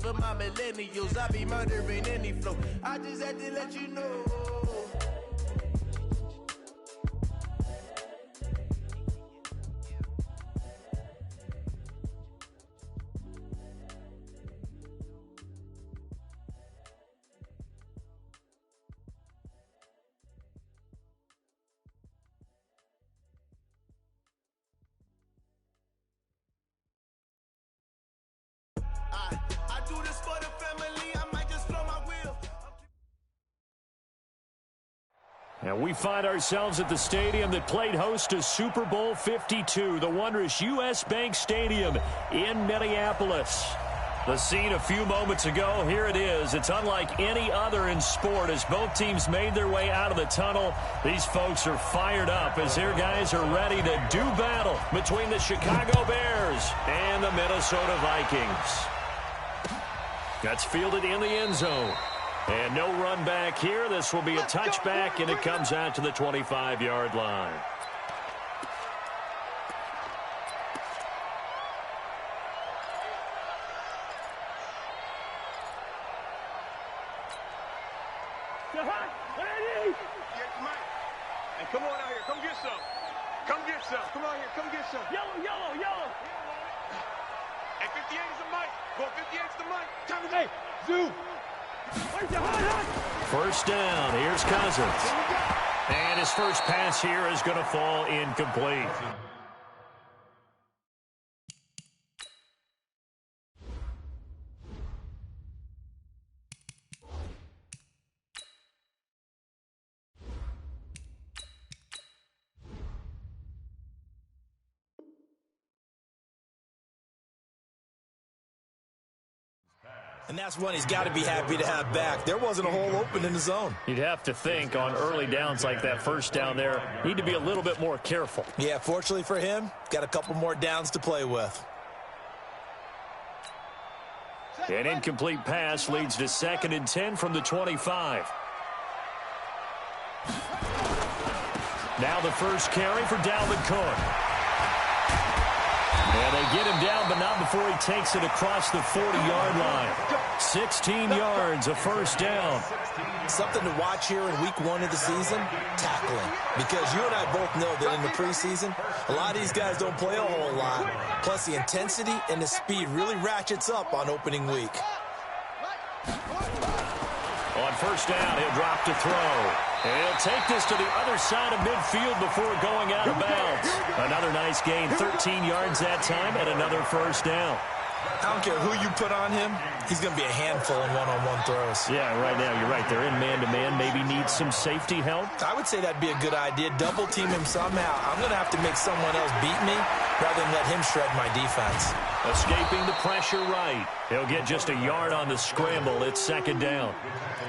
for my millennials. I be murdering any flow. I just had to let you know. I do this for the family, I might just blow my wheel. And we find ourselves at the stadium that played host to Super Bowl 52, the wondrous U.S. Bank Stadium in Minneapolis. The scene a few moments ago, here it is. It's unlike any other in sport as both teams made their way out of the tunnel. These folks are fired up as their guys are ready to do battle between the Chicago Bears and the Minnesota Vikings. That's fielded in the end zone. And no run back here. This will be a touchback, and it comes out to the 25-yard line. Hey, come on out here. Come get some. Come get some. Come on here. Come get some. Yellow, yellow, yellow. Hey, 58 is the mic. Go 58 is the mic. Time to hey, Zoo. First down. Here's Cousins. And his first pass here is going to fall incomplete. And that's one he's got to be happy to have back. There wasn't a hole open in the zone. You'd have to think on early downs like that first down there, need to be a little bit more careful. Yeah, fortunately for him, got a couple more downs to play with. An incomplete pass leads to 2nd and 10 from the 25. Now the first carry for Dalvin Cook. And they get him down, but not before he takes it across the 40-yard line. 16 yards, a first down. Something to watch here in week 1 of the season, tackling. Because you and I both know that in the preseason, a lot of these guys don't play a whole lot. Plus, the intensity and the speed really ratchets up on opening week. On first down, he'll drop to throw. And he'll take this to the other side of midfield before going out of bounds. Another nice gain, 13 yards that time, and another first down. I don't care who you put on him, he's going to be a handful in one-on-one throws. Yeah, right now, you're right. They're in man-to-man. Maybe needs some safety help. I would say that'd be a good idea. Double team him somehow. I'm going to have to make someone else beat me rather than let him shred my defense. Escaping the pressure right. He'll get just a yard on the scramble. It's 2nd down.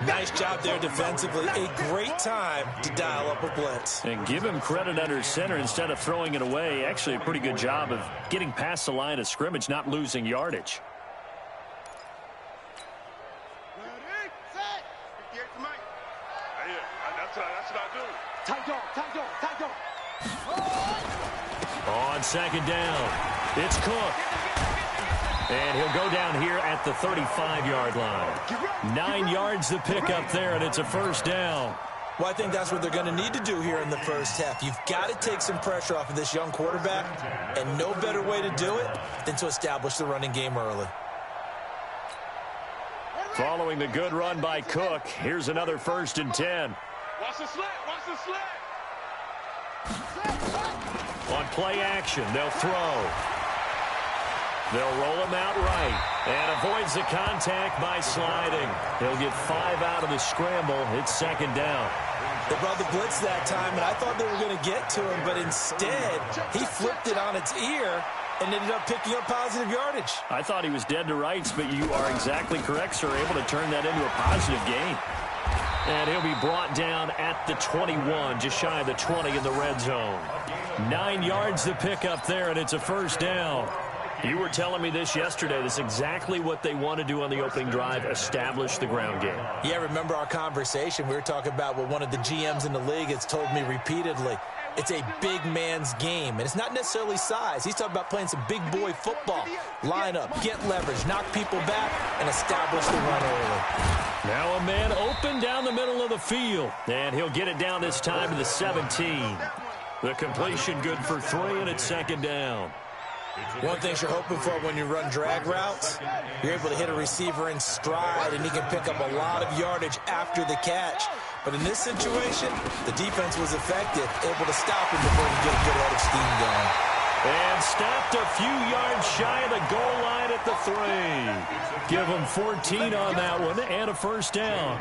Nice job there defensively. A great time to dial up a blitz. And give him credit under center instead of throwing it away. Actually, a pretty good job of getting past the line of scrimmage, not losing yardage. On 2nd down, it's Cook. And he'll go down here at the 35-yard line. 9 yards to pick up there, and it's a first down. Well, I think that's what they're going to need to do here in the first half. You've got to take some pressure off of this young quarterback, and no better way to do it than to establish the running game early. Following the good run by Cook, here's another 1st and 10. Watch the slant. Watch the slant. On play action, they'll throw. They'll roll him out right and avoids the contact by sliding. He'll get 5 out of the scramble. It's 2nd down. They brought the blitz that time, and I thought they were going to get to him, but instead he flipped it on its ear and ended up picking up positive yardage. I thought he was dead to rights, but you are exactly correct, sir. Able to turn that into a positive gain. And he'll be brought down at the 21, just shy of the 20 in the red zone. 9 yards to pick up there, and it's a first down. You were telling me this yesterday. That's exactly what they want to do on the opening drive, establish the ground game. Yeah, remember our conversation. We were talking about what one of the GMs in the league has told me repeatedly. It's a big man's game, and it's not necessarily size. He's talking about playing some big boy football. Line up, get leverage, knock people back, and establish the run early. Now a man open down the middle of the field, and he'll get it down this time to the 17. The completion good for 3, and it's second down. One thing you're hoping for when you run drag routes, you're able to hit a receiver in stride, and he can pick up a lot of yardage after the catch. But in this situation, the defense was effective, able to stop him before he could get a good head of steam going. And stopped a few yards shy of the goal line at the 3. Give him 14 on that one and a first down.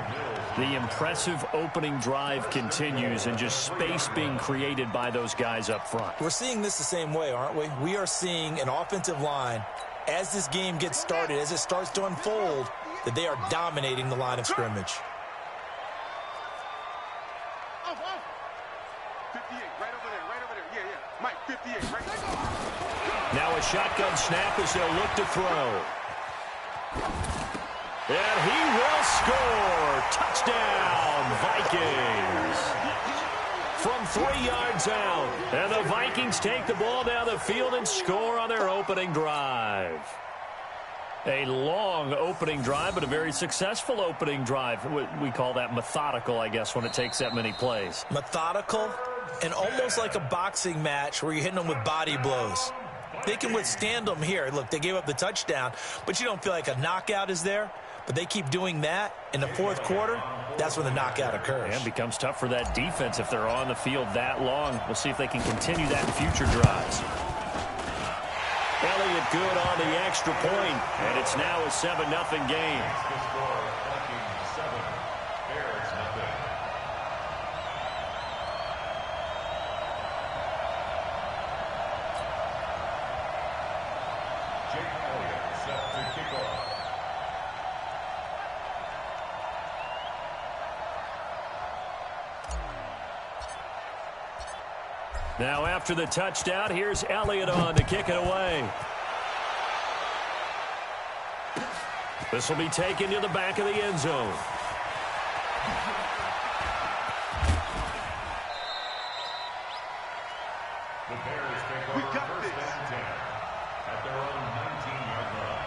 The impressive opening drive continues, and just space being created by those guys up front. We're seeing this the same way, aren't we? We are seeing an offensive line, as this game gets started, as it starts to unfold, that they are dominating the line of scrimmage. 58, right over there. Yeah. Mike, 58, right there. Now a shotgun snap as they'll look to throw. And he will score. Touchdown, Vikings. From 3 yards out. And the Vikings take the ball down the field and score on their opening drive. A long opening drive, but a very successful opening drive. We call that methodical, I guess, when it takes that many plays. Methodical and almost like a boxing match where you're hitting them with body blows. They can withstand them here. Look, they gave up the touchdown, but you don't feel like a knockout is there. But they keep doing that in the fourth quarter. That's when the knockout occurs. And it becomes tough for that defense if they're on the field that long. We'll see if they can continue that in future drives. Elliott good on the extra point, and it's now a 7-0 game. Now after the touchdown, here's Elliott on to kick it away. This will be taken to the back of the end zone. We got this. At their own 19-yard line.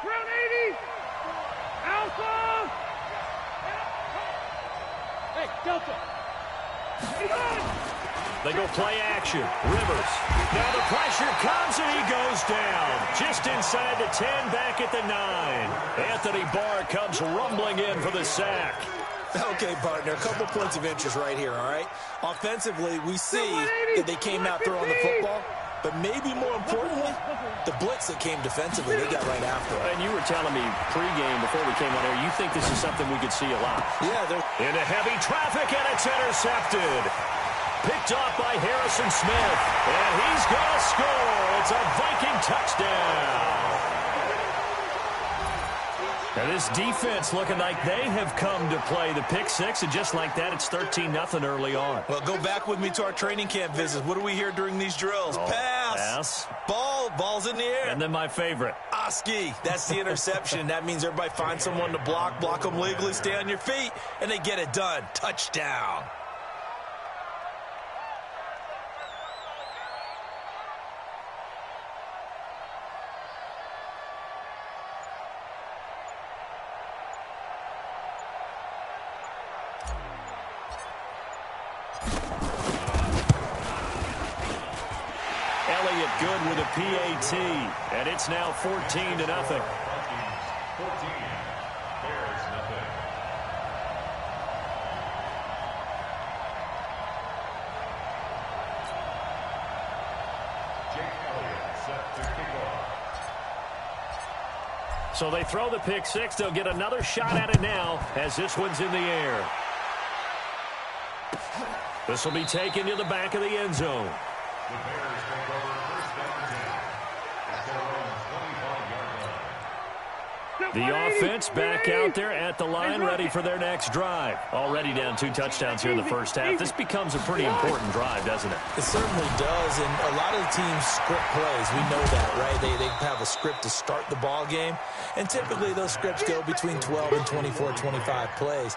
Round 80. Alpha. Hey, Delta. They go play action. Rivers. Now the pressure comes, and he goes down. Just inside the 10, back at the 9. Anthony Barr comes rumbling in for the sack. Okay, partner, a couple points of interest right here, all right? Offensively, we see that they came out throwing the football, but maybe more importantly, the blitz that came defensively, they got right after it. And you were telling me pregame before we came on air, you think this is something we could see a lot. Yeah, they're into heavy traffic, and it's intercepted. Picked off by Harrison Smith, and he's going to score. It's a Viking touchdown. And this defense looking like they have come to play the pick six, and just like that, it's 13-0 early on. Well, go back with me to our training camp visits. What do we hear during these drills? Pass. Ball's in the air. And then my favorite. Oski. That's the interception. That means everybody finds someone to block them legally, stay on your feet, and they get it done. Touchdown. Elliott good with a PAT, and it's now 14-0. 14, Bears nothing. Jake Elliott set to kick off. So they throw the pick six. They'll get another shot at it now as this one's in the air. This will be taken to the back of the end zone. The Bears take over first down 10 at their own 25-yard line. The offense back out there at the line, ready for their next drive. Already down 2 touchdowns here in the first half. This becomes a pretty important drive, doesn't it? It certainly does, and a lot of the teams script plays. We know that, right? They have a script to start the ball game, and typically those scripts go between 12 and 24, 25 plays.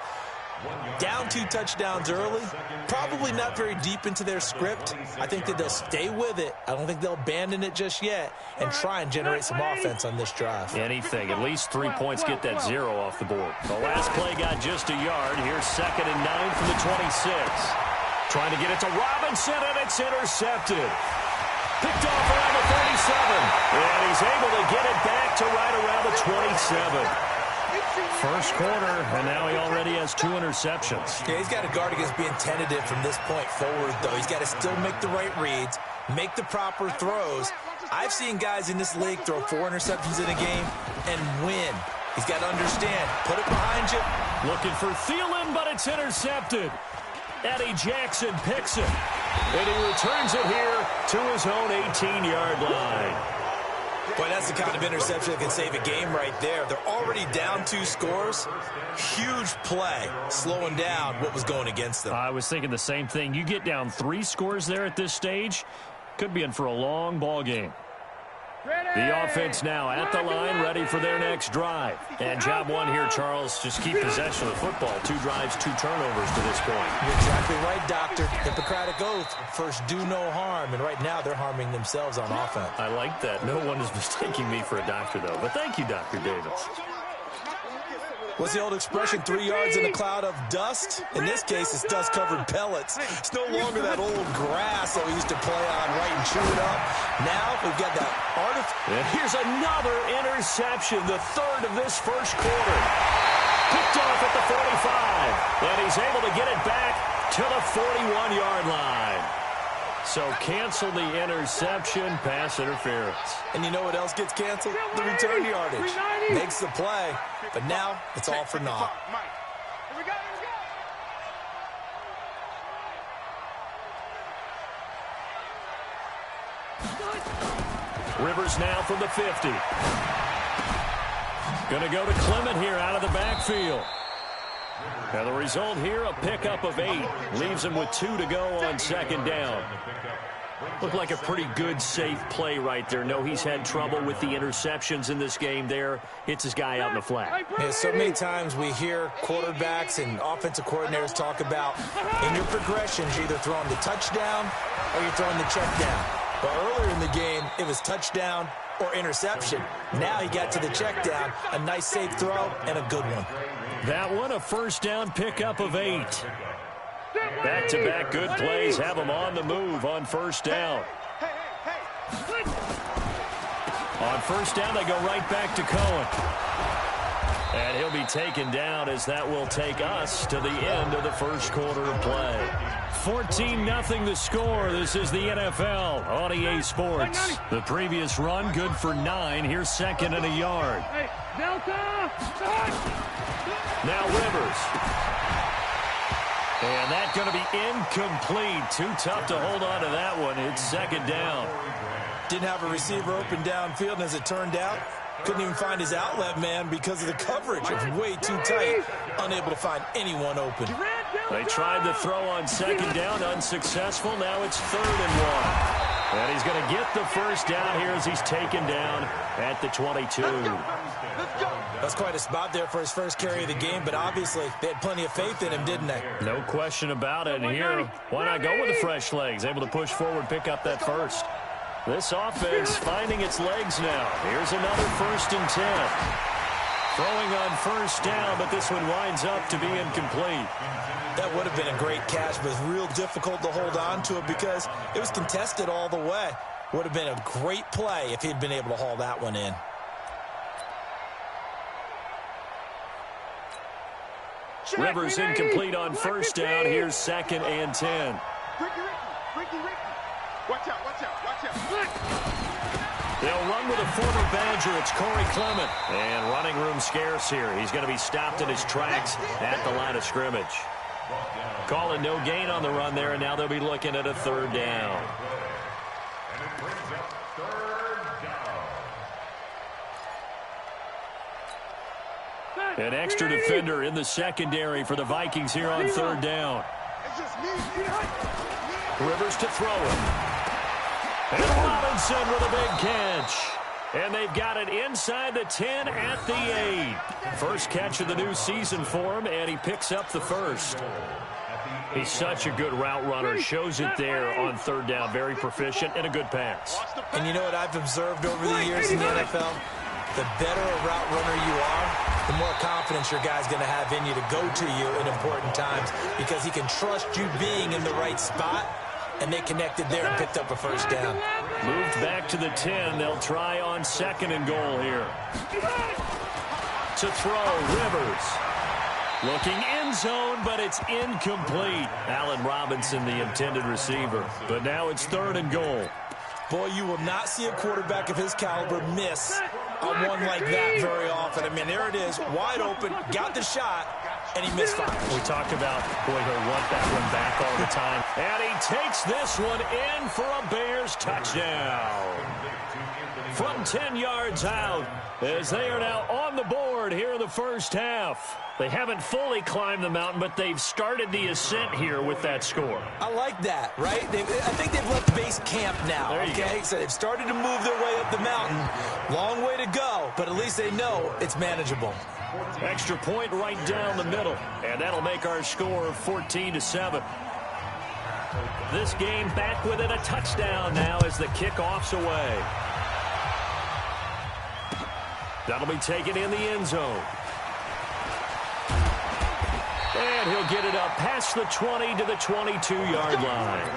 Down 2 touchdowns early, probably not very deep into their script. I think that they'll stay with it. I don't think they'll abandon it just yet and try and generate some offense on this drive. Anything. At least 3 points, get that 0 off the board. The last play got just a yard. Here's 2nd and 9 from the 26. Trying to get it to Robinson, and it's intercepted. Picked off around the 37. And he's able to get it back to right around the 27. First quarter, and now he already has 2 interceptions. Yeah, he's got to guard against being tentative from this point forward, though. He's got to still make the right reads, make the proper throws. I've seen guys in this league throw 4 interceptions in a game and win. He's got to understand, put it behind you. Looking for Thielen, but it's intercepted. Eddie Jackson picks it, and he returns it here to his own 18-yard line. Boy, that's the kind of interception that can save a game right there. They're already down 2 scores. Huge play, slowing down what was going against them. I was thinking the same thing. You get down 3 scores there at this stage, could be in for a long ball game. The offense now at the line, ready for their next drive. And job one here, Charles, just keep possession of the football. 2 drives, 2 turnovers to this point. You're exactly right, Doctor. Hippocratic oath. First, do no harm. And right now, they're harming themselves on offense. I like that. No one is mistaking me for a doctor, though. But thank you, Dr. Davis. What's the old expression, 3 yards in a cloud of dust? In this case, it's dust-covered pellets. It's no longer that old grass that we used to play on, right, and chew it up. Now we've got that And here's another interception, the 3rd of this first quarter. Picked off at the 45, and he's able to get it back to the 41-yard line. So cancel the interception, pass interference. And you know what else gets canceled? The return yardage. Makes the play, but now it's all for naught. Rivers now from the 50. Going to go to Clement here out of the backfield. Now the result here, a pickup of 8. Leaves him with 2 to go on 2nd down. Looked like a pretty good, safe play right there. No, he's had trouble with the interceptions in this game there. Hits his guy out in the flat. Yeah, so many times we hear quarterbacks and offensive coordinators talk about in your progressions, you're either throwing the touchdown or you're throwing the check down. But earlier in the game, it was touchdown or interception. Now he got to the check down, a nice safe throw, and a good one. That one, a 1st down pickup of 8. Back-to-back good plays have him on the move on 1st down. On 1st down, they go right back to Cohen. And he'll be taken down as that will take us to the end of the first quarter of play. 14-0 the score. This is the NFL on EA Sports. The previous run good for 9. Here's 2nd and a yard. Now Rivers. And that's going to be incomplete. Too tough to hold on to that one. It's 2nd down. Didn't have a receiver open downfield, and as it turned out, couldn't even find his outlet man because of the coverage. It was way too tight. Unable to find anyone open. They tried to throw on 2nd down, unsuccessful. Now it's 3rd and 1. And he's going to get the 1st down here as he's taken down at the 22. That's quite a spot there for his first carry of the game, but obviously they had plenty of faith in him, didn't they? No question about it. And here, why not go with the fresh legs? Able to push forward, pick up that 1st. This offense finding its legs now. Here's another 1st and 10. Throwing on 1st down, but this one winds up to be incomplete. That would have been a great catch, but it was real difficult to hold on to it because it was contested all the way. Would have been a great play if he'd been able to haul that one in. Rivers incomplete on 1st down. Here's 2nd and 10. Watch out, watch out, watch out. They'll run with a former Badger. It's Corey Clement. And running room scarce here. He's going to be stopped in his tracks at the line of scrimmage. Calling no gain on the run there, and now they'll be looking at a 3rd down. An extra defender in the secondary for the Vikings here on third down. Rivers to throw it. And Robinson with a big catch. And they've got it inside the 10 at the 8. First catch of the new season for him, and he picks up the first. He's such a good route runner. Shows it there on third down. Very proficient and a good pass. And you know what I've observed over the years in the NFL? The better a route runner you are, the more confidence your guy's going to have in you to go to you in important times because he can trust you being in the right spot, and they connected there and picked up a first down. Moved back to the 10. They'll try on 2nd and goal here. To throw, Rivers. Looking end zone, but it's incomplete. Allen Robinson, the intended receiver. But now it's 3rd and goal. Boy, you will not see a quarterback of his caliber miss a one like that very often. I mean, there it is, wide open, got the shot, and he misfired. We talked about, boy, he'll want that one back all the time. And he takes this one in for a Bears touchdown. From 10 yards out, as they are now on the board here in the first half. They haven't fully climbed the mountain, but they've started the ascent here with that score. I like that, right? I think they've left base camp now, okay? So they've started to move their way up the mountain. Long way to go, but at least they know it's manageable. Extra point right down the middle, and that'll make our score 14-7. This game back within a touchdown now as the kickoff's away. That'll be taken in the end zone. And he'll get it up past the 20 to the 22-yard line.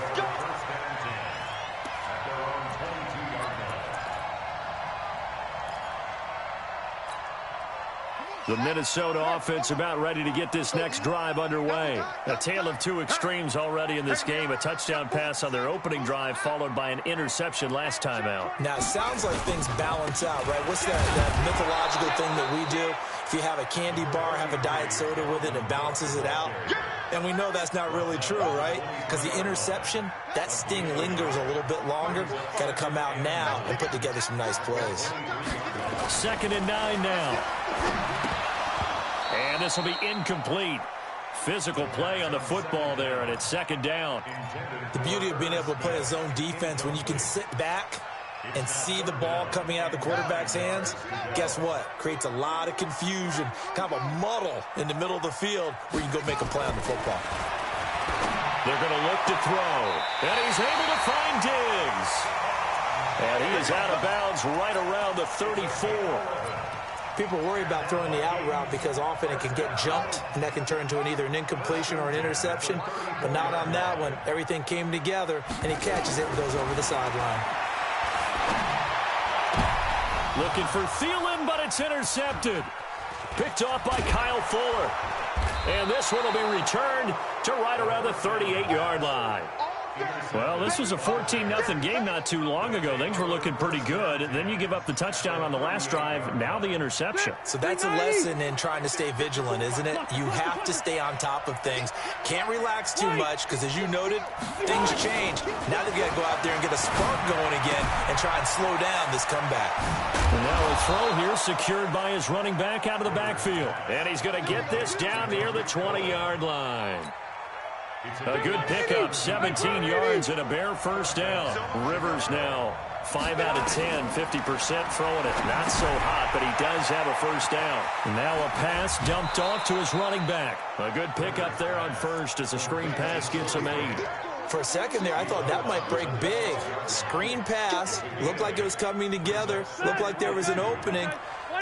The Minnesota offense about ready to get this next drive underway. A tale of two extremes already in this game. A touchdown pass on their opening drive followed by an interception last time out. Now, it sounds like things balance out, right? What's that mythological thing that we do? If you have a candy bar, have a diet soda with it, it balances it out. And we know that's not really true, right? Because the interception, that sting lingers a little bit longer. Got to come out now and put together some nice plays. 2nd and 9 now. And this will be incomplete. Physical play on the football there, and it's 2nd down. The beauty of being able to play a zone defense when you can sit back and see the ball coming out of the quarterback's hands, guess what? Creates a lot of confusion, kind of a muddle in the middle of the field where you can go make a play on the football. They're going to look to throw, and he's able to find Diggs. And he is out of bounds right around the 34. People worry about throwing the out route because often it can get jumped, and that can turn into either an incompletion or an interception. But not on that one. Everything came together, and he catches it and goes over the sideline. Looking for Thielen, but it's intercepted. Picked off by Kyle Fuller. And this one will be returned to right around the 38-yard line. Well, this was a 14-0 game not too long ago. Things were looking pretty good. Then you give up the touchdown on the last drive. Now the interception. So that's a lesson in trying to stay vigilant, isn't it? You have to stay on top of things. Can't relax too much because, as you noted, things change. Now they've got to go out there and get a spark going again and try and slow down this comeback. And now a throw here secured by his running back out of the backfield. And he's going to get this down near the 20-yard line. A good pickup, 17 yards and a bare first down. Rivers now 5 out of 10, 50% throwing it. Not so hot, but he does have a first down. Now a pass dumped off to his running back. A good pickup there on first as a screen pass gets him 8. For a second there, I thought that might break big. Screen pass, looked like it was coming together, looked like there was an opening.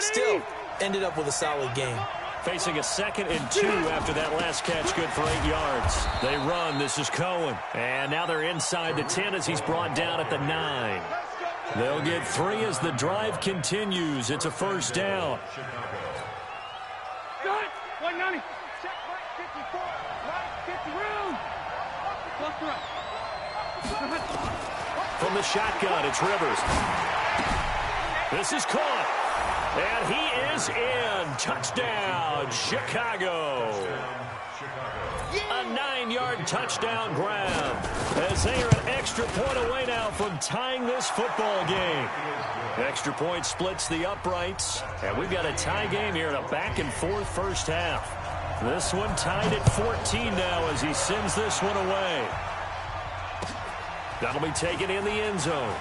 Still, ended up with a solid game. Facing a 2nd and 2 after that last catch, good for 8 yards. They run. This is Cohen. And now they're inside the 10 as he's brought down at the 9. They'll get 3 as the drive continues. It's a first down. Good. 190. Check right 54. Right 50 room. From the shotgun, it's Rivers. This is caught. And he is in. Touchdown, Chicago. A 9-yard touchdown grab, as they are an extra point away now from tying this football game. Extra point splits the uprights, and we've got a tie game here in a back-and-forth first half. This one tied at 14 now as he sends this one away. That'll be taken in the end zone.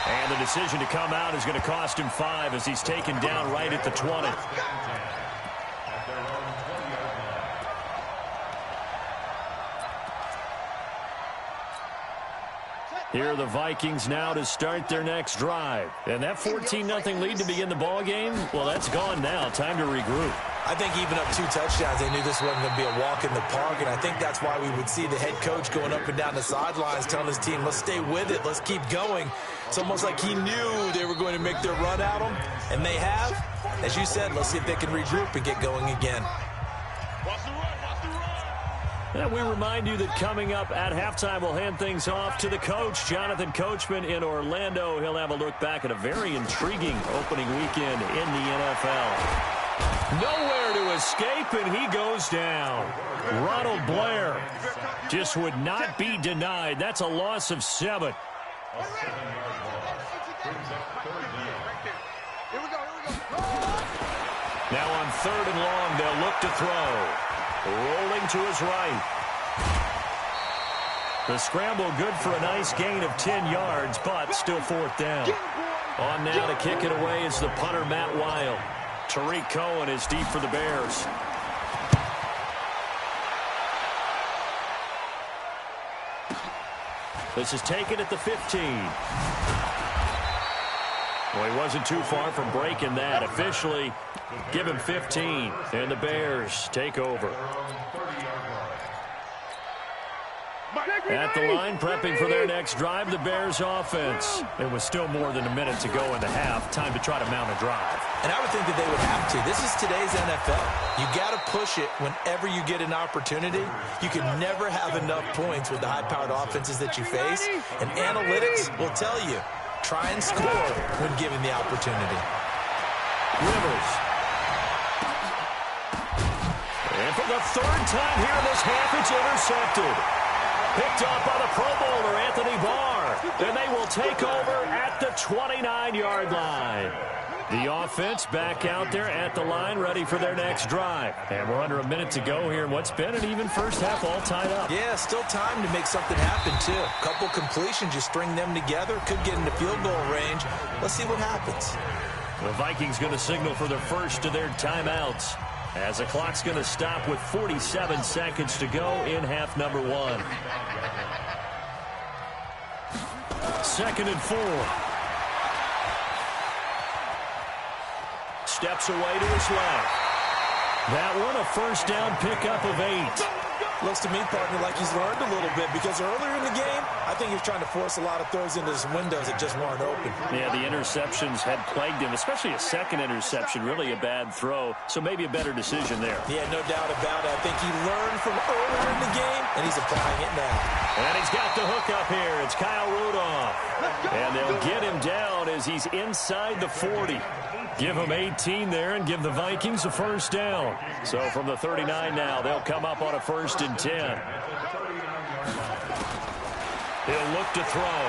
And the decision to come out is going to cost him 5 as he's taken down right at the 20. Here are the Vikings now to start their next drive. And that 14-0 lead to begin the ball game, well, that's gone now. Time to regroup. I think even up 2 touchdowns, they knew this wasn't going to be a walk in the park, and I think that's why we would see the head coach going up and down the sidelines telling his team, let's stay with it, let's keep going. It's almost like he knew they were going to make their run at him, and they have. As you said, let's see if they can regroup and get going again. And we remind you that coming up at halftime, we'll hand things off to the coach, Jonathan Coachman in Orlando. He'll have a look back at a very intriguing opening weekend in the NFL. Nowhere to escape, and he goes down. Ronald Blair just would not be denied. That's a loss of 7. Now on 3rd and long, they'll look to throw. Rolling to his right. The scramble good for a nice gain of 10 yards, but still 4th down. On now to kick it away is the punter, Matt Wild. Tariq Cohen is deep for the Bears. This is taken at the 15. Well, he wasn't too far from breaking that. Officially, give him 15, and the Bears take over. At the line, prepping for their next drive, the Bears offense. It was still more than a minute to go in the half. Time to try to mount a drive. And I would think that they would have to. This is today's NFL. You got to push it whenever you get an opportunity. You can never have enough points with the high-powered offenses that you face. And analytics will tell you, try and score when given the opportunity. Rivers. And for the 3rd time here in this half, it's intercepted. Picked off by the Pro Bowler, Anthony Barr. And they will take over at the 29-yard line. The offense back out there at the line, ready for their next drive. And we're under a minute to go here in what's been an even first half, all tied up. Yeah, still time to make something happen, too. A couple completions, you string them together, could get into field goal range. Let's see what happens. The Vikings going to signal for the first of their timeouts, as the clock's going to stop with 47 seconds to go in half number 1. 2nd and 4. Steps away to his left. That one a first down pickup of 8. Looks to me, partner, like he's learned a little bit, because earlier in the game, I think he was trying to force a lot of throws into his windows that just weren't open. Yeah, the interceptions had plagued him, especially a second interception, really a bad throw, so maybe a better decision there. Yeah, no doubt about it. I think he learned from earlier in the game, and he's applying it now. And he's got the hook up here. It's Kyle Rudolph. And they'll get him down as he's inside the 40. Give him 18 there and give the Vikings a first down. So from the 39 now, they'll come up on a 1st and 10. He'll look to throw.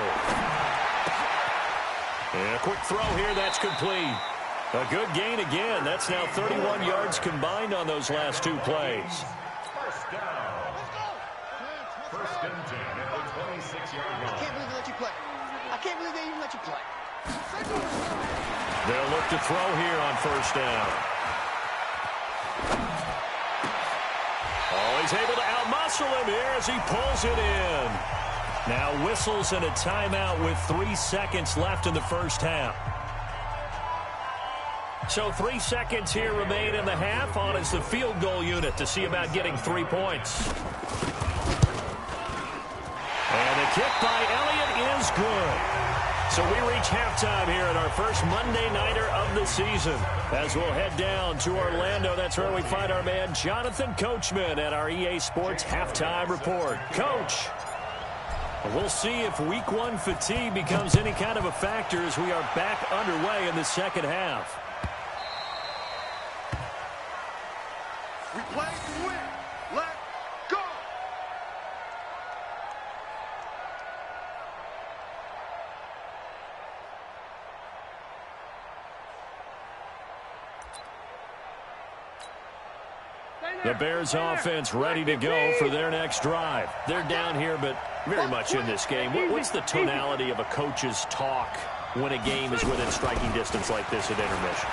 And a quick throw here, that's complete. A good gain again. That's now 31 yards combined on those last 2 plays. First down. First and 10 at the 26-yard line. I can't believe they let you play. I can't believe they even let you play. They'll look to throw here on 1st down. Oh, he's able to outmuscle him here as he pulls it in. Now whistles and a timeout with 3 seconds left in the first half. So 3 seconds here remain in the half. On is the field goal unit to see about getting 3 points. And the kick by Elliott is good. So we reach halftime here at our first Monday Nighter of the season. As we'll head down to Orlando, that's where we find our man Jonathan Coachman at our EA Sports Halftime Report. Coach, we'll see if Week 1 fatigue becomes any kind of a factor as we are back underway in the second half. We play to win. let go. The Bears offense ready to go for their next drive. They're down here, but very much in this game. What's the tonality of a coach's talk when a game is within striking distance like this at intermission?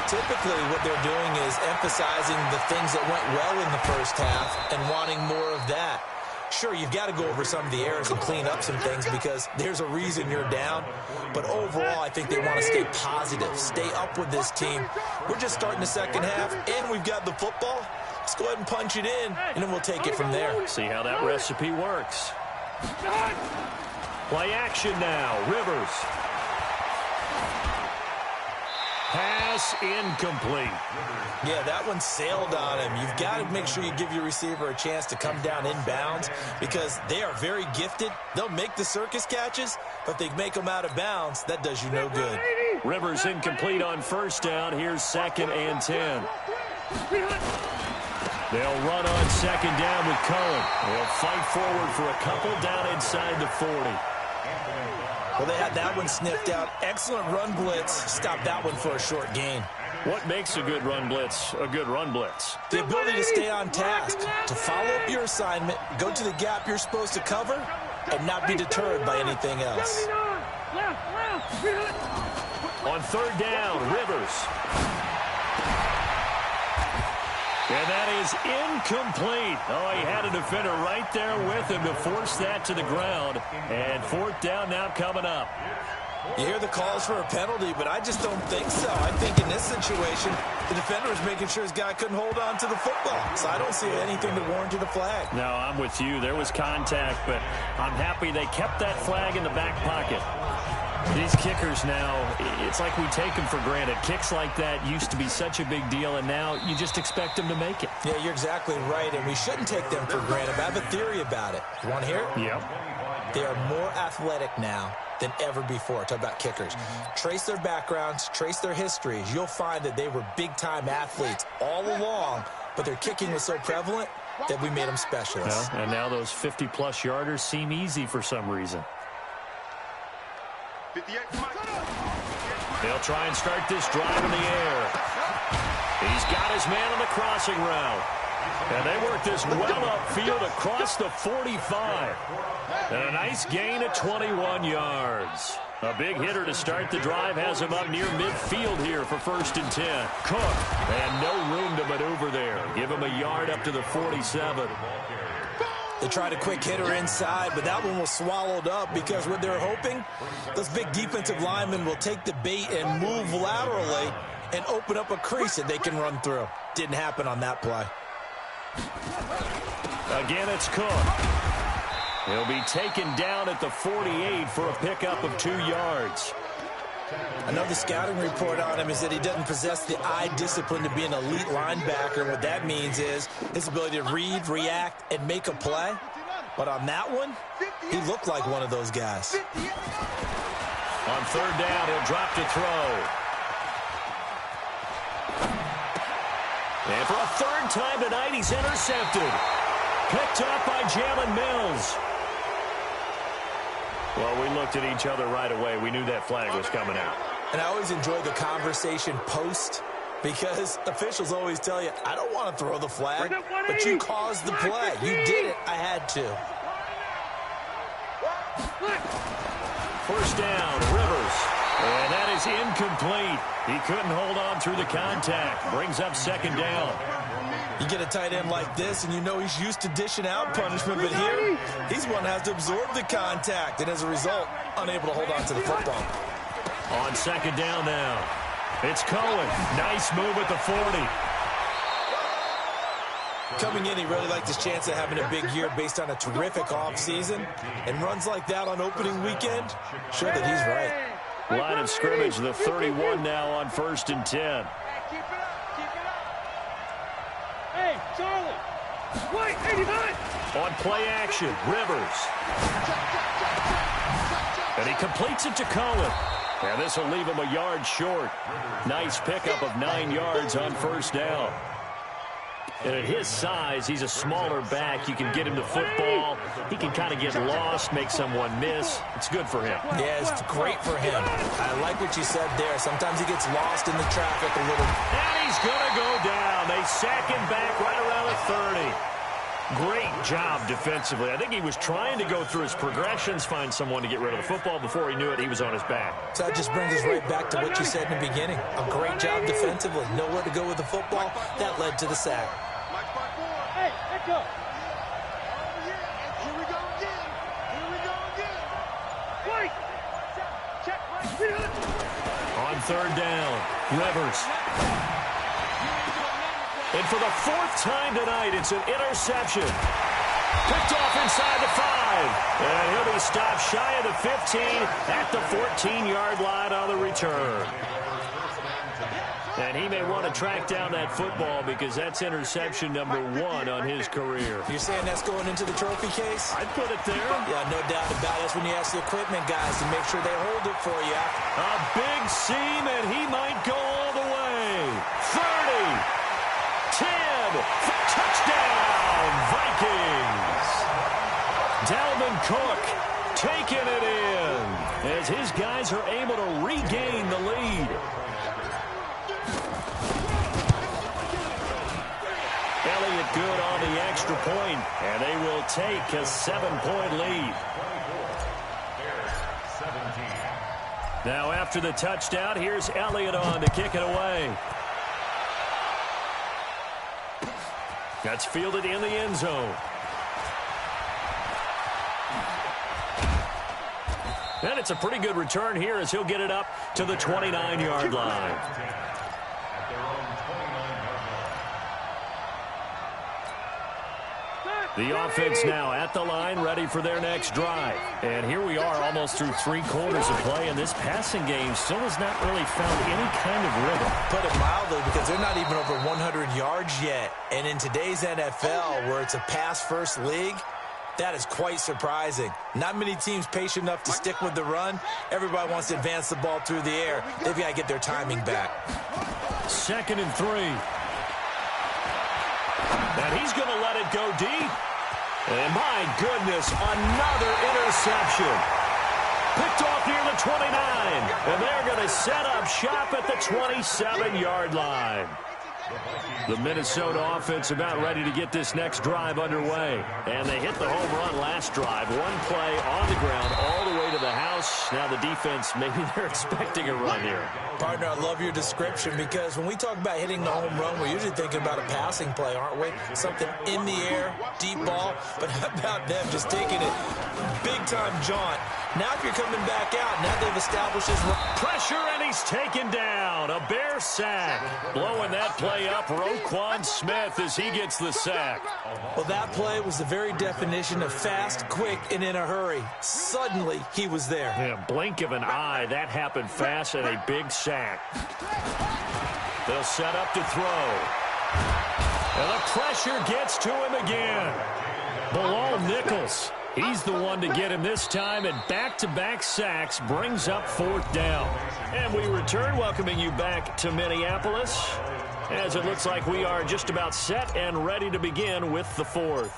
Typically, what they're doing is emphasizing the things that went well in the first half and wanting more of that. Sure, you've got to go over some of the errors and clean up some things because there's a reason you're down. But overall, I think they want to stay positive, stay up with this team. We're just starting the second half, and we've got the football. Let's go ahead and punch it in, and then we'll take it from there. See how that recipe works. Play action now. Rivers. Pass incomplete. Yeah, that one sailed on him. You've got to make sure you give your receiver a chance to come down inbounds because they are very gifted. They'll make the circus catches, but they make them out of bounds. That does you no good. Rivers incomplete on first down. Here's 2nd and 10. They'll run on 2nd down with Cohen. They'll fight forward for a couple down inside the 40. Well, they had that one sniffed out. Excellent run blitz. Stopped that one for a short gain. What makes a good run blitz a good run blitz? The ability to stay on task, to follow up your assignment, go to the gap you're supposed to cover, and not be deterred by anything else. On 3rd down, Rivers. And that is incomplete. Oh, he had a defender right there with him to force that to the ground. And 4th down now coming up. You hear the calls for a penalty, but I just don't think so. I think in this situation, the defender was making sure his guy couldn't hold on to the football. So I don't see anything that warranted a flag. No, I'm with you. There was contact, but I'm happy they kept that flag in the back pocket. These kickers now, it's like we take them for granted. Kicks like that used to be such a big deal, and now you just expect them to make it. Yeah, you're exactly right, and we shouldn't take them for granted. I have a theory about it. You want to hear it? Yep. They are more athletic now than ever before. Talk about kickers. Trace their backgrounds, trace their histories. You'll find that they were big-time athletes all along, but their kicking was so prevalent that we made them specialists. Well, and now those 50-plus yarders seem easy for some reason. They'll try and start this drive in the air. He's got his man on the crossing route. And they work this well upfield across the 45. And a nice gain of 21 yards. A big hitter to start the drive has him up near midfield here for 1st and 10. Cook, and no room to maneuver there. Give him a yard up to the 47. They tried a quick hitter inside, but that one was swallowed up because what they're hoping, those big defensive linemen will take the bait and move laterally and open up a crease that they can run through. Didn't happen on that play. Again, it's Cook. He'll be taken down at the 48 for a pickup of 2 yards. Another scouting report on him is that he doesn't possess the eye discipline to be an elite linebacker. What that means is his ability to read, react, and make a play. But on that one, he looked like one of those guys. On 3rd down, he'll drop to throw. And for a 3rd time tonight, he's intercepted. Picked up by Jalen Mills. Well, we looked at each other right away. We knew that flag was coming out. And I always enjoy the conversation post because officials always tell you, I don't want to throw the flag, but you caused the play. You did it. I had to. 1st down, Rivers. And that is incomplete. He couldn't hold on through the contact. Brings up 2nd down. You get a tight end like this, and you know he's used to dishing out punishment, but here, he's one that has to absorb the contact, and as a result, unable to hold on to the football. On 2nd down now, it's Cohen. Nice move at the 40. Coming in, he really liked his chance of having a big year based on a terrific offseason, and runs like that on opening weekend, sure that he's right. Line of scrimmage, the 31 now on 1st and 10. Hey, Charlie! Wait, 89! On play action, Rivers. And he completes it to Cohen. And this will leave him a yard short. Nice pickup of 9 yards on 1st down. And at his size, he's a smaller back. You can get him the football. He can kind of get lost, make someone miss. It's good for him. Yeah, it's great for him. I like what you said there. Sometimes he gets lost in the traffic a little. And he's going to go down. They sack him back right around the 30. Great job defensively. I think he was trying to go through his progressions, find someone to get rid of the football. Before he knew it, he was on his back. So that just brings us right back to what you said in the beginning. A great job defensively. Nowhere to go with the football. That led to the sack. Hey, let's go. Here we go again. Here we go again. Wait. Check. On third down, Rivers. And for the fourth time tonight, it's an interception. Picked off inside the 5. And he'll be stopped shy of the 15 at the 14-yard line on the return. And he may want to track down that football because that's interception number 1 on his career. You're saying that's going into the trophy case? I'd put it there. Yeah, no doubt about it. That's when you ask the equipment guys to make sure they hold it for you. A big seam, and he might go all the way. 30. 10, touchdown, Vikings. Dalvin Cook taking it in as his guys are able to regain the lead. Elliott good on the extra point, and they will take a 7-point lead. Now after the touchdown, here's Elliott on to kick it away. That's fielded in the end zone. And it's a pretty good return here as he'll get it up to the 29-yard line. The offense now at the line, ready for their next drive. And here we are almost through 3 quarters of play, and this passing game still has not really found any kind of rhythm. Put it mildly, because they're not even over 100 yards yet. And in today's NFL, where it's a pass-first league, that is quite surprising. Not many teams patient enough to stick with the run. Everybody wants to advance the ball through the air. They've got to get their timing back. 2nd and 3. And he's going to let it go deep. And my goodness, another interception. Picked off near the 29. And they're going to set up shop at the 27-yard line. The Minnesota offense about ready to get this next drive underway. And they hit the home run last drive. 1 play on the ground all the way to the house. Now the defense, maybe they're expecting a run here. Partner, I love your description because when we talk about hitting the home run, we're usually thinking about a passing play, aren't we? Something in the air, deep ball. But how about them just taking it big-time jaunt? Now if you're coming back out, now they've established his pressure, and he's taken down. A Bear sack. Blowing that play up, Roquan Smith as he gets the sack. Well, that play was the very definition of fast, quick, and in a hurry. Suddenly, he was there. Yeah, blink of an eye. That happened fast, and a big sack. They'll set up to throw. And the pressure gets to him again. Bilal Nichols. He's the one to get him this time, and back-to-back sacks brings up 4th down. And we return, welcoming you back to Minneapolis, as it looks like we are just about set and ready to begin with the 4th.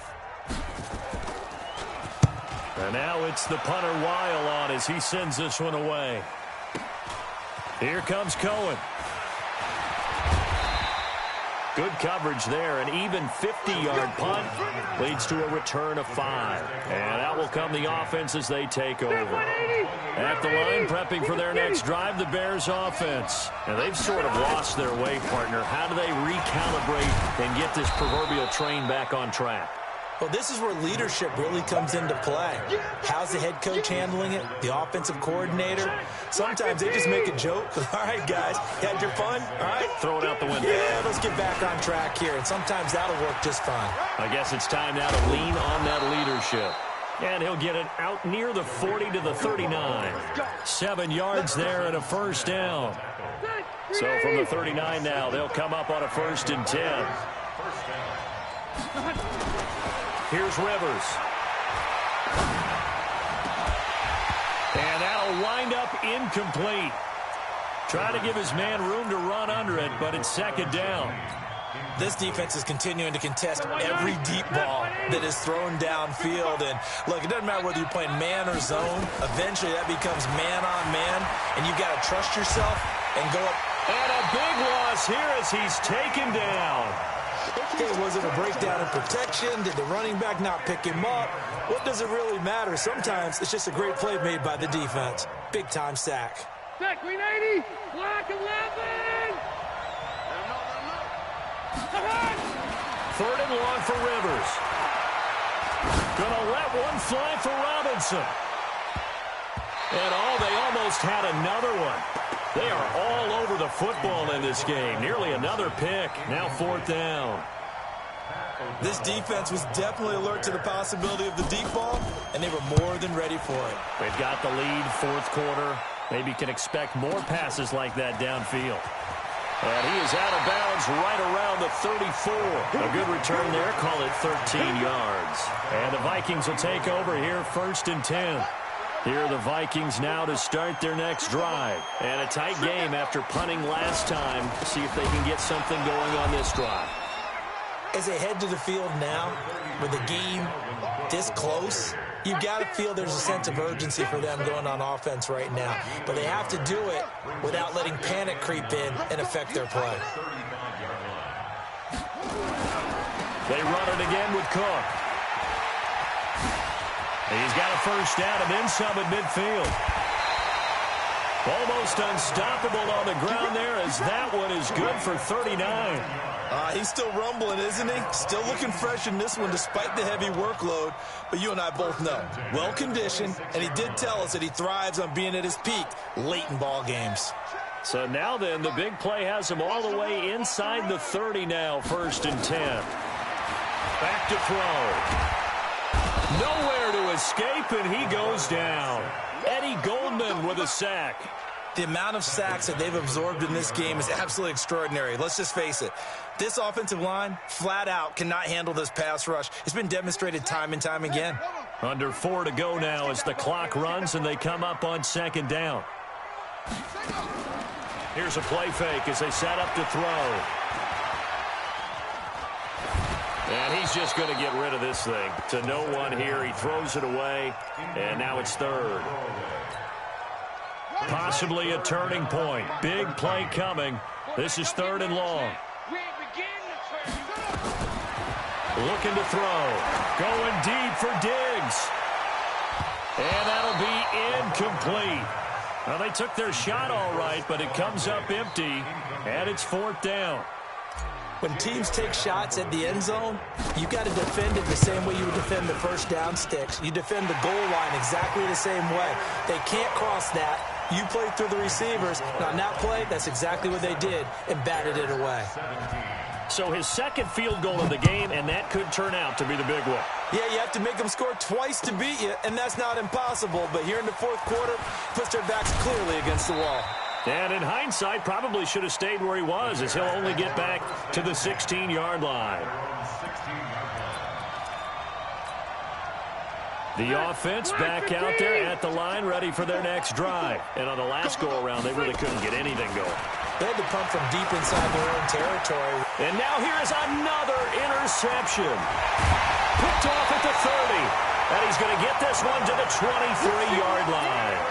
And now it's the punter Weil on as he sends this one away. Here comes Cohen. Good coverage there. An even 50-yard punt leads to a return of 5. And out will come the offense as they take over. At the line, prepping for their next drive, the Bears offense. And they've sort of lost their way, partner. How do they recalibrate and get this proverbial train back on track? Well, this is where leadership really comes into play. How's the head coach handling it? The offensive coordinator? Sometimes they just make a joke. All right, guys, you had your fun? All right. Throw it out the window. Yeah, let's get back on track here. And sometimes that'll work just fine. I guess it's time now to lean on that leadership. And he'll get it out near the 40 to the 39. 7 yards there and a 1st down. So from the 39 now, they'll come up on a 1st and 10. Here's Rivers. And that'll wind up incomplete. Trying to give his man room to run under it, but it's 2nd down. This defense is continuing to contest every deep ball that is thrown downfield. And, look, it doesn't matter whether you're playing man or zone. Eventually, that becomes man on man, and you've got to trust yourself and go up. And a big loss here as he's taken down. Okay, was it a breakdown in protection? Did the running back not pick him up? What does it really matter? Sometimes it's just a great play made by the defense. Big-time sack. Back, 380, block 11. Third and long for Rivers. Gonna let one fly for Robinson. And they almost had another one. They are all over the football in this game. Nearly another pick. Now fourth down. This defense was definitely alert to the possibility of the deep ball, and they were more than ready for it. They've got the lead, fourth quarter. Maybe can expect more passes like that downfield. And he is out of bounds right around the 34. A good return there. Call it 13 yards. And the Vikings will take over here, 1st and 10. Here are the Vikings now to start their next drive. And a tight game after punting last time. See if they can get something going on this drive. As they head to the field now, with the game this close, you've got to feel there's a sense of urgency for them going on offense right now. But they have to do it without letting panic creep in and affect their play. They run it again with Cook. He's got a first down and then some at midfield. Almost unstoppable on the ground there as that one is good for 39. He's still rumbling, isn't he? Still looking fresh in this one despite the heavy workload. But you and I both know, well-conditioned, and he did tell us that he thrives on being at his peak late in ball games. So now then, the big play has him all the way inside the 30 now, 1st and 10. Back to throw. Nowhere to escape, and he goes down. Eddie Goldman with a sack. The amount of sacks that they've absorbed in this game is absolutely extraordinary. Let's just face it. This offensive line, flat out, cannot handle this pass rush. It's been demonstrated time and time again. Under 4 to go now as the clock runs and they come up on 2nd down. Here's a play fake as they set up to throw. And he's just going to get rid of this thing. To no one here. He throws it away, and now it's 3rd. Possibly a turning point. Big play coming. This is 3rd and long. Looking to throw. Going deep for Diggs. And that'll be incomplete. Well, they took their shot all right, but it comes up empty, and it's 4th down. When teams take shots at the end zone, you've got to defend it the same way you would defend the first down sticks. You defend the goal line exactly the same way. They can't cross that. You play through the receivers. And on that play, that's exactly what they did and batted it away. So his 2nd field goal of the game, and that could turn out to be the big one. Yeah, you have to make them score twice to beat you, and that's not impossible. But here in the 4th quarter, puts their backs clearly against the wall. And in hindsight, probably should have stayed where he was, as he'll only get back to the 16-yard line. The offense back out there at the line, ready for their next drive. And on the last go-around, they really couldn't get anything going. They had to pump from deep inside their own territory. And now here's another interception. Picked off at the 30. And he's going to get this one to the 23-yard line.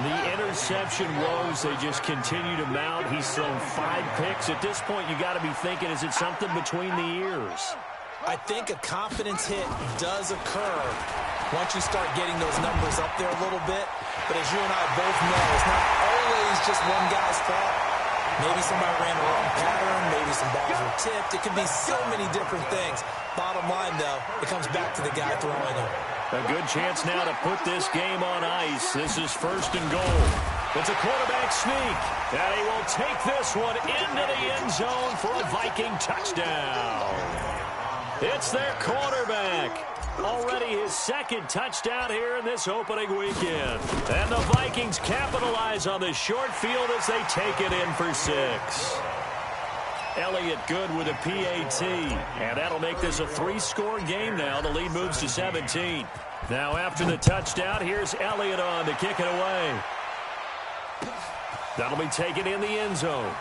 The interception woes, they just continue to mount. He's thrown 5 picks. At this point, you got to be thinking, is it something between the ears? I think a confidence hit does occur once you start getting those numbers up there a little bit. But as you and I both know, it's not always just one guy's fault. Maybe somebody ran the wrong pattern. Maybe some balls were tipped. It could be so many different things. Bottom line, though, it comes back to the guy throwing them. A good chance now to put this game on ice. This is 1st and goal. It's a quarterback sneak. And he will take this one into the end zone for a Viking touchdown. It's their quarterback. Already his 2nd touchdown here in this opening weekend. And the Vikings capitalize on the short field as they take it in for 6. Elliott good with a PAT. And that'll make this a 3-score game now. The lead moves to 17. Now after the touchdown, here's Elliott on to kick it away. That'll be taken in the end zone.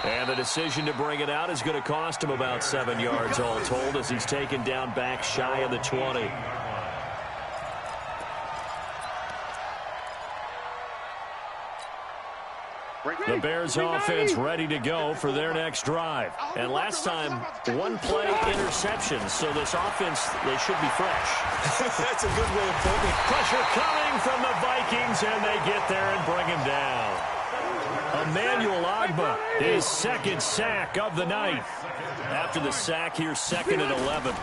And the decision to bring it out is going to cost him about 7 yards all told as he's taken down back shy of the 20. The Bears offense ready to go for their next drive. And last time, one play interception. So this offense, they should be fresh. That's a good way of putting it. Pressure coming from the Vikings, and they get there and bring him down. Emmanuel Ogbah, his second sack of the night. After the sack, here's 2nd and 11.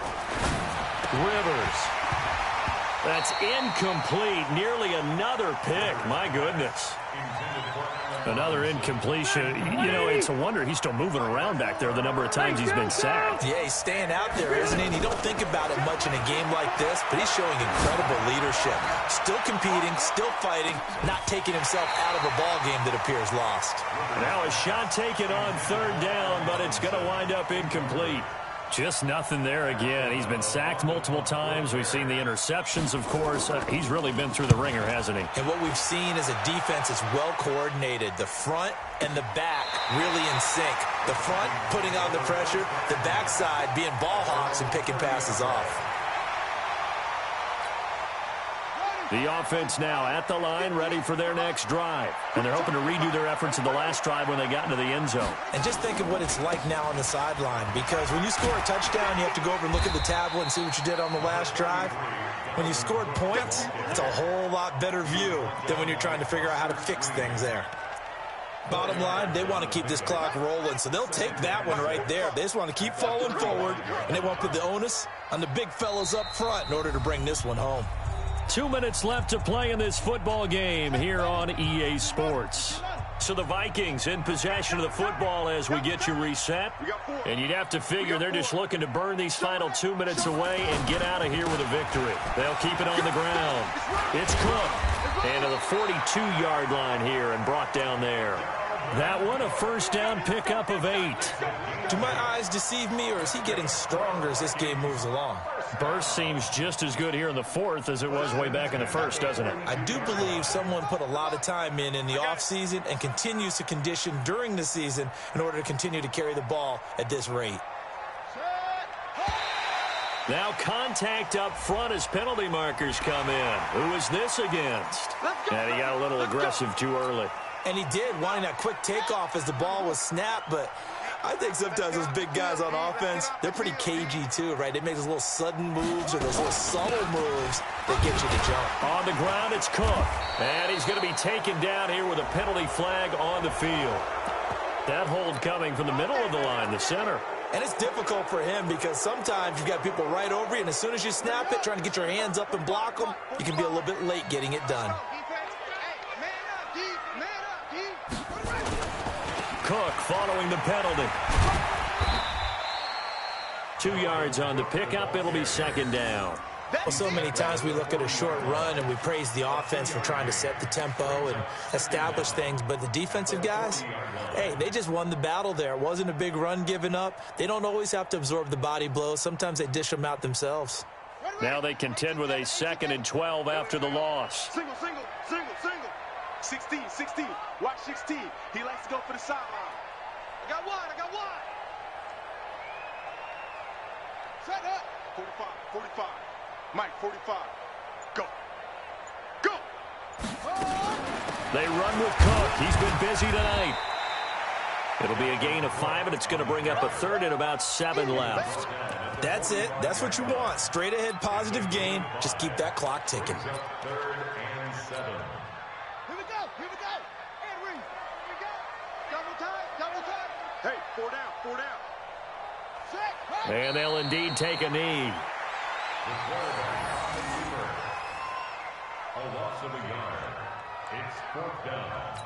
Rivers. That's incomplete. Nearly another pick. My goodness. Another incompletion. You know, it's a wonder he's still moving around back there the number of times he's been sacked. Yeah, he's staying out there, isn't he? And you don't think about it much in a game like this, but he's showing incredible leadership. Still competing, still fighting, not taking himself out of a ball game that appears lost. Now a shot taken on 3rd down, but it's going to wind up incomplete. Just nothing there again. He's been sacked multiple times. We've seen the interceptions, of course. He's really been through the ringer, hasn't he? And what we've seen is a defense that's well coordinated. The front and the back really in sync. The front putting on the pressure, the backside being ball hawks and picking passes off. The offense now at the line, ready for their next drive. And they're hoping to redo their efforts in the last drive when they got into the end zone. And just think of what it's like now on the sideline, because when you score a touchdown, you have to go over and look at the tablet and see what you did on the last drive. When you scored points, it's a whole lot better view than when you're trying to figure out how to fix things there. Bottom line, they want to keep this clock rolling, so they'll take that one right there. They just want to keep falling forward, and they want to put the onus on the big fellows up front in order to bring this one home. 2 minutes left to play in this football game here on EA Sports. So the Vikings in possession of the football as we get you reset. And you'd have to figure they're just looking to burn these final 2 minutes away and get out of here with a victory. They'll keep it on the ground. It's Cook. And to the 42-yard line here and brought down there. That one, a first down pickup of 8. Do my eyes deceive me, or is he getting stronger as this game moves along? Burst seems just as good here in the 4th as it was way back in the 1st, doesn't it? I do believe someone put a lot of time in the offseason and continues to condition during the season in order to continue to carry the ball at this rate. Now contact up front as penalty markers come in. Who is this against? And he got a little aggressive too early. And he did, wanting that quick takeoff as the ball was snapped, but I think sometimes those big guys on offense, they're pretty cagey too, right? They make those little sudden moves or those little subtle moves that get you to jump. On the ground, it's Cook. And he's going to be taken down here with a penalty flag on the field. That hold coming from the middle of the line, the center. And it's difficult for him because sometimes you've got people right over you, and as soon as you snap it, trying to get your hands up and block them, you can be a little bit late getting it done. Cook following the penalty. 2 yards on the pickup. It'll be 2nd down. Well, so many times we look at a short run and we praise the offense for trying to set the tempo and establish things, but the defensive guys, hey, they just won the battle there. It wasn't a big run given up. They don't always have to absorb the body blows. Sometimes they dish them out themselves. Now they contend with a 2nd and 12 after the loss. Single. 16. Watch 16. He likes to go for the sideline. I got one. Set up. 45. Mike, 45. Go. They run with Cook. He's been busy tonight. It'll be a gain of 5, and it's going to bring up a 3rd and about 7 left. That's it. That's what you want. Straight ahead positive gain. Just keep that clock ticking. 3rd and 7. Here we go. Henry. Here we go. Double time. Hey, 4 down. Set. And they'll indeed take a knee. A loss of a yard. It's 4th down.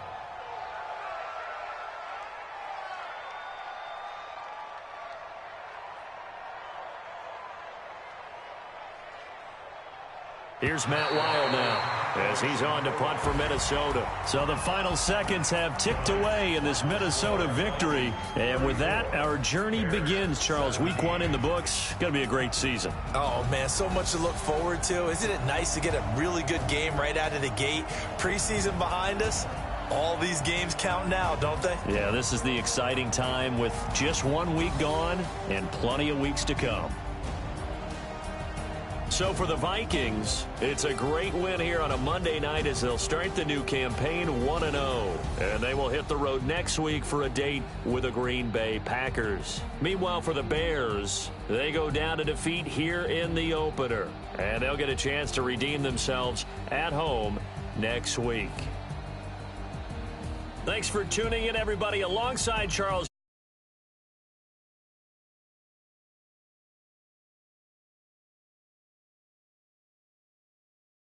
Here's Matt Weil now as he's on to punt for Minnesota. So the final seconds have ticked away in this Minnesota victory. And with that, our journey begins, Charles. Week 1 in the books. Going to be a great season. Oh, man, so much to look forward to. Isn't it nice to get a really good game right out of the gate? Preseason behind us. All these games count now, don't they? Yeah, this is the exciting time with just 1 week gone and plenty of weeks to come. So for the Vikings, it's a great win here on a Monday night as they'll start the new campaign 1-0. And they will hit the road next week for a date with the Green Bay Packers. Meanwhile, for the Bears, they go down to defeat here in the opener. And they'll get a chance to redeem themselves at home next week. Thanks for tuning in, everybody. Alongside Charles